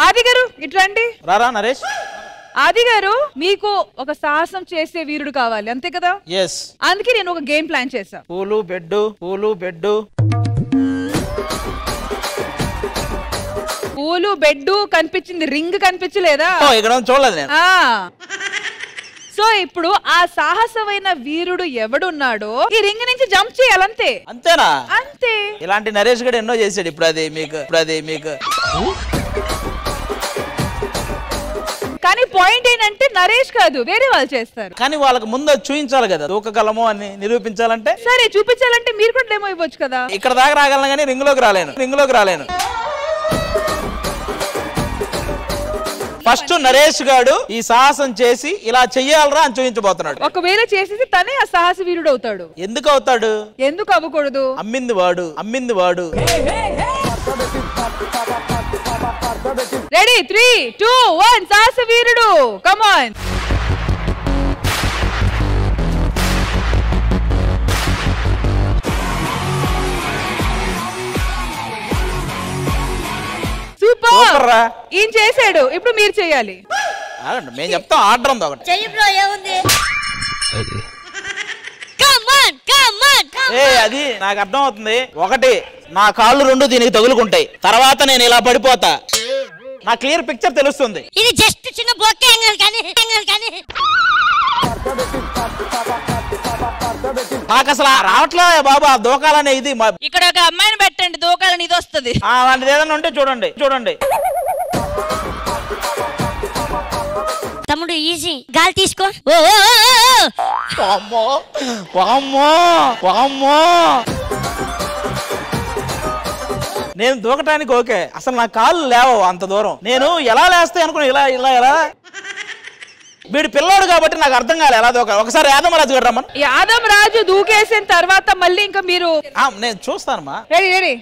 ఆది గారు ఇట్రండి. రారా నరేష్. ఆది గారు మీకు ఒక సాహసం చేసే వీరుడు కావాలి అంతే కదా? yes. అందుకే నేను ఒక గేమ్ ప్లాన్ చేశా. పూలు బెడ్డు పూలు బెడ్డు పూలు బెడ్డు కనిపించింది, రింగ్ కనిపించలేదా? ఇక్కడ చూడలేదు నేను. సో ఇప్పుడు ఆ సాహసమైన వీరుడు ఎవడున్నాడో ఈ రింగ్ నుంచి జంప్ చేయాలంతే. అంతేనా? అంతే. ఇలాంటి నరేష్ గడు ఎన్నో చేశాడు. ఇప్పుడు అది మీకు కానీ పాయింట్ ఏంటంటే నరేష్ కాదు, వేరే వాళ్ళు చేస్తారు. కానీ వాళ్ళకి ముందు చూపించాలి కదా, దూకగలము అని నిరూపించాలంటే. సరే చూపించాలంటే మీరు కూడా డెమో ఇవ్వచ్చు కదా. ఇక్కడ దాకా రాగలను కానీ రింగ్ లోకి రాలేను. ఫస్ట్ నరేష్ గాడు ఈ సాహసం చేసి ఇలా చెయ్యాలరా అని చూపించబోతున్నాడు. ఒకవేళ చేసేసి తనే ఆ సాహస వీరుడు అవుతాడు. ఎందుకు అవుతాడు? ఎందుకు అవ్వకూడదు? అమ్మింది వాడు. రెడీ 3, 2, 1 సాహస వీరుడు కమ్ ఆన్. సూపర్ రా. ఏం చేశాడు, ఇప్పుడు మీరు చేయాలి. మేము చెప్తాం ఆర్డర్ ఉంది ఒకటి. చెయ్యి బ్రో ఏముంది? అది నాకు అర్థం అవుతుంది. ఒకటి, నా కాళ్ళు రెండు దీనికి తగులుకుంటాయి, తర్వాత నేను ఇలా పడిపోతా. నా క్లియర్ పిక్చర్ తెలుస్తుంది. ఇది జస్ట్ చిన్న బొక్కే కానీ నాకు అసలు రావట్లే బాబా దూకాలనే. ఇది ఇక్కడ ఒక అమ్మాయిని పెట్టండి, దూకాలని ఇది వస్తుంది. అలాంటిది ఏదైనా ఉంటే చూడండి. తమ్ముడు ఈజీ, గాలి తీసుకో. నేను దూకటానికి ఓకే, అసలు నా కాళ్ళు లేవు అంత దూరం. నేను ఎలా లేస్తాయి అనుకున్నా, ఇలా వీడు పిల్లోడు కాబట్టి నాకు అర్థం కాలే ఎలా దూకాలి. ఒకసారి యాదమరాజు గారు రమ్మని. యాదమరాజు దూకేసిన తర్వాత మళ్ళీ ఇంకా మీరు. నేను చూస్తానమ్మా. రెడీ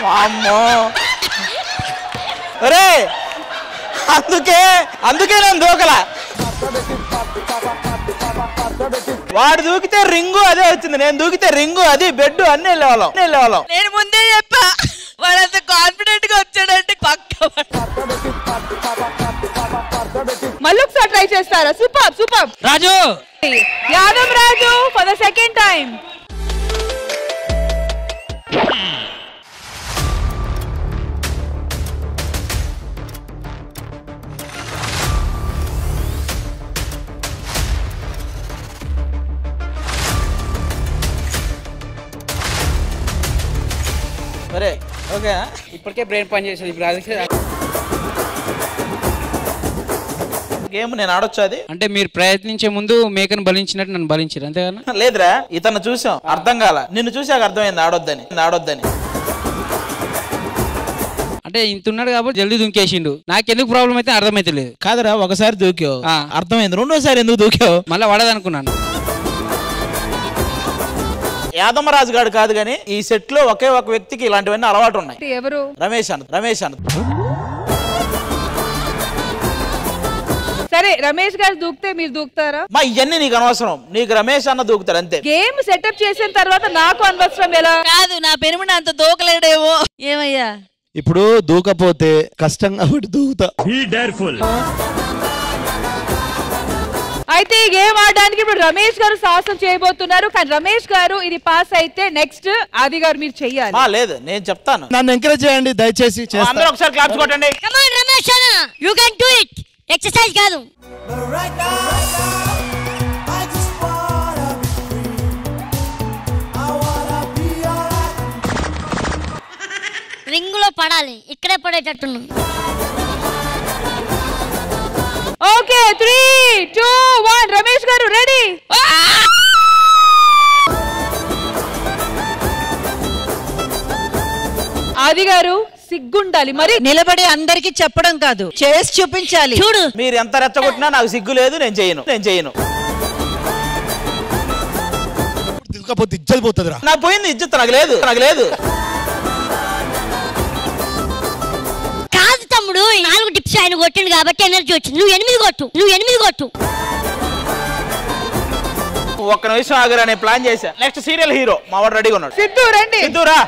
వామ్మో. అరే అందుకే నేను దూకలా. వాడు దూకితే రింగు అదే వచ్చింది, నేను దూకితే రింగు అది బెడ్ అన్ని వెళ్ళేవాళ్ళం. నేను ముందే చెప్పా, వాడంత కాన్ఫిడెంట్ గా వచ్చాడంటే పక్క. మళ్ళీ ఒకసారి ట్రై చేస్తారా? Super Raju. Yadav Raju for the second time. సరే ఓకే. ఇప్పటికే బ్రెయిన్ పని చేసేది. ఇప్పుడు గేమ్ నేను ఆడొచ్చు అది. అంటే మీరు ప్రయత్నించే ముందు మేకను బలించినట్టు నన్ను బలించారు అంతేగా? లేదురా, ఇతను చూసాం అర్థం కాల, నిన్ను చూసాక అర్థమైంది ఆడొద్దని. అంటే ఇంత ఉన్నాడు కాబట్టి జల్దీ దుంకేసిండు. నాకెందుకు ప్రాబ్లం అయితే అర్థమైతే లేదు. కాదురా, ఒకసారి దూకావు అర్థమైంది, రెండోసారి ఎందుకు దూకావు? మళ్ళీ పడదనుకున్నాను. యాదమరాజు గారు కాదు కానీ ఈ సెట్ లో ఒకే ఒక వ్యక్తికి ఇలాంటివన్నీ అలవాటు ఉన్నాయి. ఎవరు? రమేష్ అన్న. సరే రమేష్ గారు దూకితే మీరు దూకుతారా? ఇవన్నీ నీకు అనవసరం, నీకు రమేష్ అన్న దూకుతారు అంతే. గేమ్ సెటప్ చేసిన తర్వాత నాకు అనవసరం. ఎలా కాదు, నా పెరుమున అంత దూకలేడేమో. ఏమయ్యా ఇప్పుడు దూకపోతే కష్టం కాబట్టి దూకుతా. అయితే ఈ గేమ్ ఆడడానికి ఇప్పుడు రమేష్ గారు సాహసం చేయబోతున్నారు. కానీ రమేష్ గారు ఇది పాస్ అయితే నెక్స్ట్ ఆది గారు మీరు చెయ్యాలి. లేదు నేను చెప్తాను, నన్ను ఎంకరేజ్ చేయండి దయచేసి. అందరూ ఒకసారి క్లాప్స్ కొట్టండి. కమ్ ఆన్ రమేష్ అన్న, you can do it. Exercise కాదు. రింగులో పడాలి, ఇక్కడే పడేటట్టున్నా. ఓకే 3, 2, 1 రమేష్ గారు రెడీ. ఆది గారు సిగ్గుండాలి మరి. నిలబడి అందరికి చెప్పడం కాదు, చేసి చూపించాలి. చూడు, మీరు ఎంత రెచ్చగొట్టినా నాకు సిగ్గు లేదు, నేను చేయను. దిగకపోతే ఇజ్జత్ పోతుందిరా. నాకు పోయింది ఇజ్జత్, నాకు లేదు. కాదు తమ్ముడు, 4 టిప్స్ ఆయన కొట్టిండు కాబట్టి ఎనర్జీ వచ్చింది. నువ్వు 8 కొట్టు. ఒక్క నిమిషం ఆగురా, నేను ప్లాన్ చేశా. నెక్స్ట్ సీరియల్ హీరో మా వాడు రెడీగా ఉన్నాడు. సిద్ధు రండి. సిద్ధురా.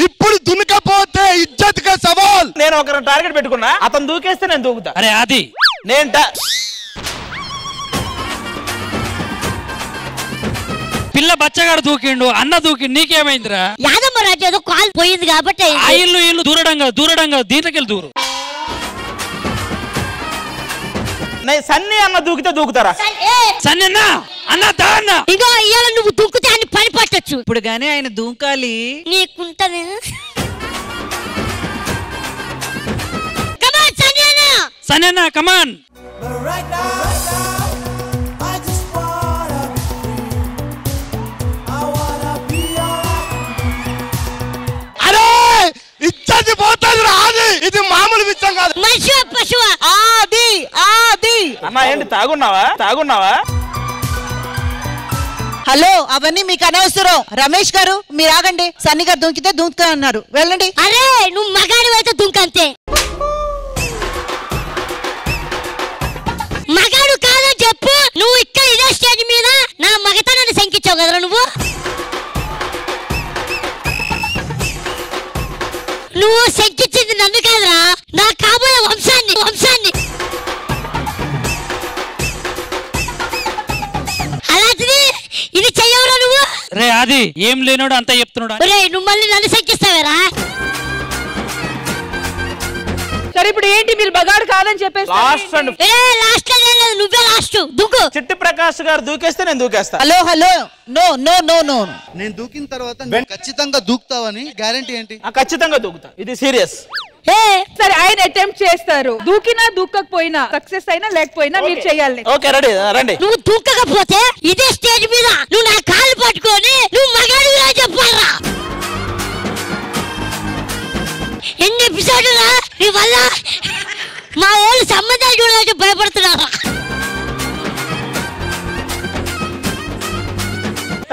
ఇప్పుడు దునకపోతే ఇజ్జత్ కా సవాల్. నేను ఒకరిని టార్గెట్ పెట్టుకున్నా, అతను దూకేస్తే నేను దూకుతా. అరే అది నేను పిల్ల బచ్చగాడు దూకిండు, అన్న దూకిండు, నీకేమైందిరా? యాదమ్మ రాజు ఏదో కాల్ పోయింది కాబట్టి ఆ ఇల్లు దూరడంగా దీంట్లోకెళ్ళి దూరు. సన్నీ అన్న దూకితే దూకుతారా? సన్నీ అన్న దా అన్న. ఇగో ఇవాళ నువ్వు దూకుతే అని పని పట్టచ్చు. ఇప్పుడు గానీ ఆయన దూకాలి. నీకుంటది. సన్నీ అన్న కమాన్. ఇచ్చేది పోతుంది రాదు. ఇది మామూలు విషయం కాదు. అన్నా ఏంటి తాగున్నావా? హలో, అవన్నీ మీకు అనవసరం. రమేష్ గారు మీరు ఆగండి. సన్నీ గారు దూకితే దూకుతా అన్నారు, వెళ్ళండి. అరే నువ్వు మగాడు అయితే దూకంతే. మగాడు కాదని చెప్పు. నువ్వు ఇక్కడ ఇదే స్టేజ్ మీద నా మగతనాన్ని శంకించావు కదరా నువ్వు. నువ్వు శంకించింది నన్ను కాదురా, నా కాబోయే వంశాన్ని. అలాంటిది ఇది చెయ్యవురా నువ్వు. రే అది ఏం లేనోడు అంతా చెప్తున్నాడు. రే నువ్వు మళ్ళీ నన్ను శంకిస్తావేరా? సరే ఇప్పుడు ఏంటి, మీరు బగాడు కాదని చెప్పేసి లాస్ట్ అండ్ లాస్ట్ నువ్వే లాస్ట్ దూకు. చిట్టి ప్రకాష్ గారు దూకేస్తే నేను దూకేస్తా. Hello no no no no. నేను దూకిన తర్వాత ఖచ్చితంగా దూకుతావని గ్యారెంటీ ఏంటి? ఖచ్చితంగా దూకుతా, ఇది సీరియస్. సరే ఆయన అటెంప్ట్ చేస్తారు. దూకినా దూకకపోయినా సక్సెస్ అయినా లేకపోయినా మీరు చెయ్యాలి. ఓకే రెడీ రండి. నువ్వు దూకకపోతే ఇదే స్టేజ్ మీద నువ్వు నా కాలు పట్టుకొని నువ్వు మగాడివిరా చెప్పాలరా. ఎన్ని ఎపిసోడ్లా నీ వల్ల మా వాళ్ళు సంబంధాలు చూడాలంటే భయపడుతున్నారా?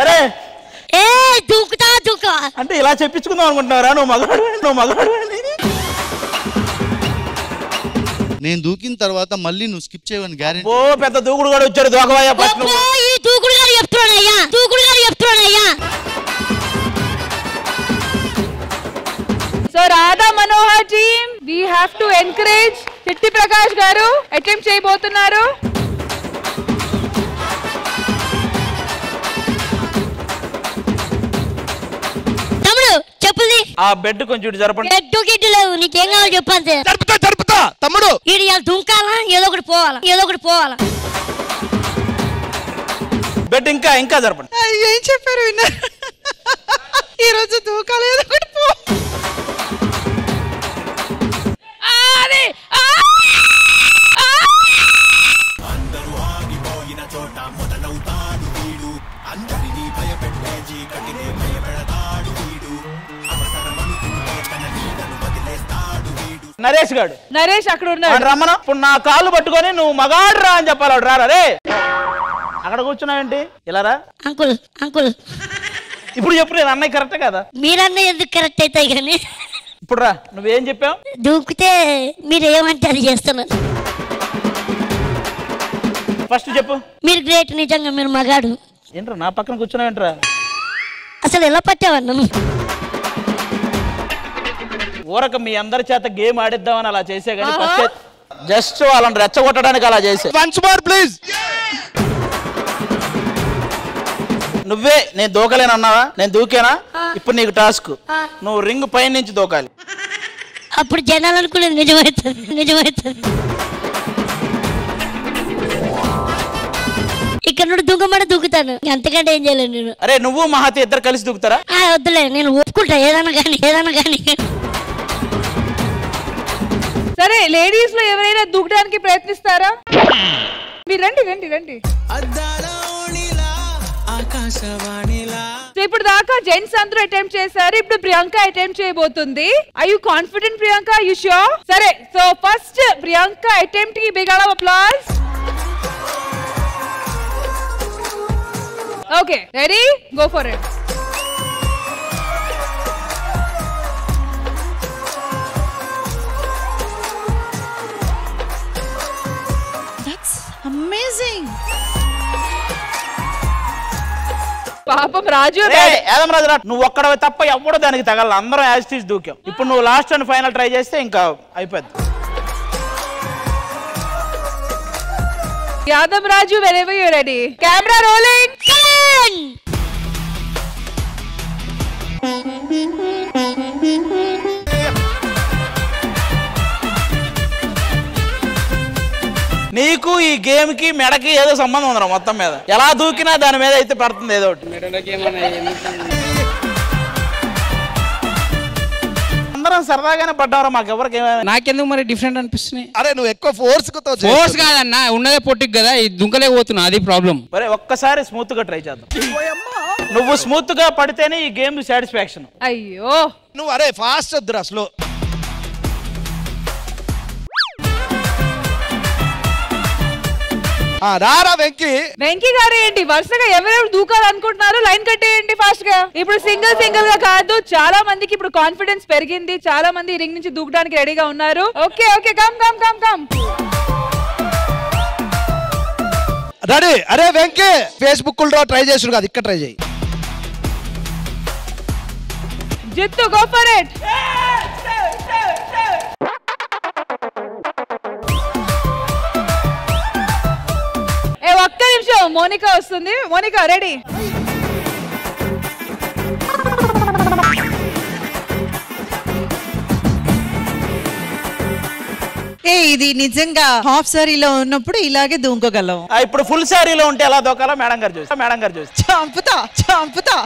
అరే దూకుతా అంటే ఇలా చెప్పించుకుందాం అనుకుంటున్నారా? నువ్వు మగాడు. నేను దూకిన తర్వాత మళ్ళీ నువ్వు స్కిప్ చేయవని గ్యారెంటీ. ఓ పెద్ద దూకుడు కూడా వచ్చాడు. దూకవయ్యా ఫస్ట్. ఈ దూకుడు గారు చెప్తున్నాడయ్యా. So Radha Manohar team we have to encourage. Chitti Prakash గారు అటెంప్ట్ చేయబోతున్నారు. తమ్ముడు చెప్పుది. ఆ బెడ్ కొంచెం ఇటు జరపండి. బెడ్ గిడ్డు లేవు, నీకేం కావాలి చెప్పంతే. జరుపుతా తమ్ముడు. ఇది ఇలా దుంకాలా, ఏదో ఒకటి పోవాలా. బెడ్ ఇంకా జరపండి. ఏం చెప్పారు విన్నారు? ఈ రోజు దూకాలి, ఏదో ఒకటి పో. నరేష్ అక్కడ ఉన్నాడు. రమ్మను. ఇప్పుడు నా కాళ్ళు పట్టుకొని నువ్వు మగాడు రా అని చెప్పాలి. రారా రే. అక్కడ కూర్చున్నావేంటి? ఇలా రా. అంకుల్ ఇప్పుడు చెప్పు, నేను అన్నయ్య కరెక్ట్ కదా? మీరన్నా ఎందుకు కరెక్ట్ అవుతాయి కానీ. ఇప్పుడు రా, నువ్వేం చెప్పావు? దూకితే మీరు ఏమంటే అది చేస్తున్నారు. ఫస్ట్ చెప్పు. మీరు గ్రేట్, నిజంగా మీరు మగాడు. ఏంట్రా నా పక్కన కూర్చున్నావేంట్రా? అసలు ఎలా పట్టావన్నా? ఊరక మీ అందరి చేత గేమ్ ఆడిద్దామని అలా చేసే కానీ జస్ట్ వాళ్ళని రెచ్చగొట్టడానికి అలా చేసే. Once more please. నువ్వే నేను దూకలేనన్నావా? నేను దూకేనా? ఇప్పుడు నీకు టాస్క్. నువ్వు రింగ్ పై నుంచి దూకాలి. అప్పుడు జనాలు అనుకునేది నిజమవుతుంది. ఇక్కడ నుండి దూకుతాను, అంతకంటే ఏం చేయలేను నేను. అరే నువ్వు మహాతి ఇద్దరు కలిసి దూకుతారా? వద్దులే, నేను ఒప్పుకుంటా ఏదన్నా కానీ. సరే లేడీస్ లో ఎవరైనా దూకడానికి ప్రయత్నిస్తారా? మీరు రండి. ఇప్పుడు దాకా జెంట్స్ అందరూ అటెంప్ట్ చేశారు. ఇప్పుడు ప్రియాంక అటెంప్ట్ చేయబోతుంది. I you confident Priyanka? You sure? సరే, సో ఫస్ట్ ప్రియాంక అటెంప్ట్ కి big round of applause. Okay ready, go for it. పాపం రాజు యాదం రాజు నువ్వు ఒక్కడవి తప్ప ఎవడో దానికి తగల, అందరం యాజ్ టీజ్ దూకాం. ఇప్పుడు నువ్వు లాస్ట్ అండ్ ఫైనల్ ట్రై చేస్తే ఇంకా అయిపోద్ది. యాదవ్ రాజు whenever you're ready. Camera rolling. నీకు ఈ గేమ్ కి మెడకి ఏదో సంబంధం ఉందిరా మొత్తం మీద. ఎలా దూకినా దాని మీద అయితే పడుతుంది ఏదో ఒకటి. అందరం సరదాగానే పడ్డారా, మాకు ఎవరికి నాకెందుకు మరి డిఫరెంట్ అనిపిస్తున్నాయి? అరే నువ్వు ఎక్కువ ఫోర్స్ కాదన్నా, ఉన్నదే పొట్టికి కదా, ఇది దుంకలేకపోతున్నా, అది ప్రాబ్లం. మరి ఒక్కసారి స్మూత్ గా ట్రై చేద్దాం. నువ్వు స్మూత్ గా పడితేనే ఈ గేమ్ సాటిస్ఫాక్షన్. అయ్యో నువ్వు అరే ఫాస్ట్ వద్దురా, స్లో. రారా వెంకీ గారు ఏంటి వరుసగా ఎవరెవరు దూకాలనుకుంటున్నారు లైన్ కట్టేయండి ఫాస్ట్ గా. ఇప్పుడు సింగిల్ గా కాదు, చాలా మందికి ఇప్పుడు కాన్ఫిడెన్స్ పెరిగింది, చాలా మంది రింగ్ నుంచి దూకడానికి రెడీగా ఉన్నారు. Okay okay come come come come ready. అరే వెంకీ ఫేస్బుక్ లో ట్రై చేసుడు కాదు, ఇక్కడ ట్రై చేయి. జిత్తు గో ఫర్ ఇట్. ఒక్క నిమిషం, మోనికా వస్తుంది. మోనికా రెడీ? ఇది నిజంగా హాఫ్ సారీలో ఉన్నప్పుడు ఇలాగే దూకోగలం. ఇప్పుడు ఫుల్ సారీలో ఉంటే ఎలా దూకాలో మేడం గారు చూసి చంపుతా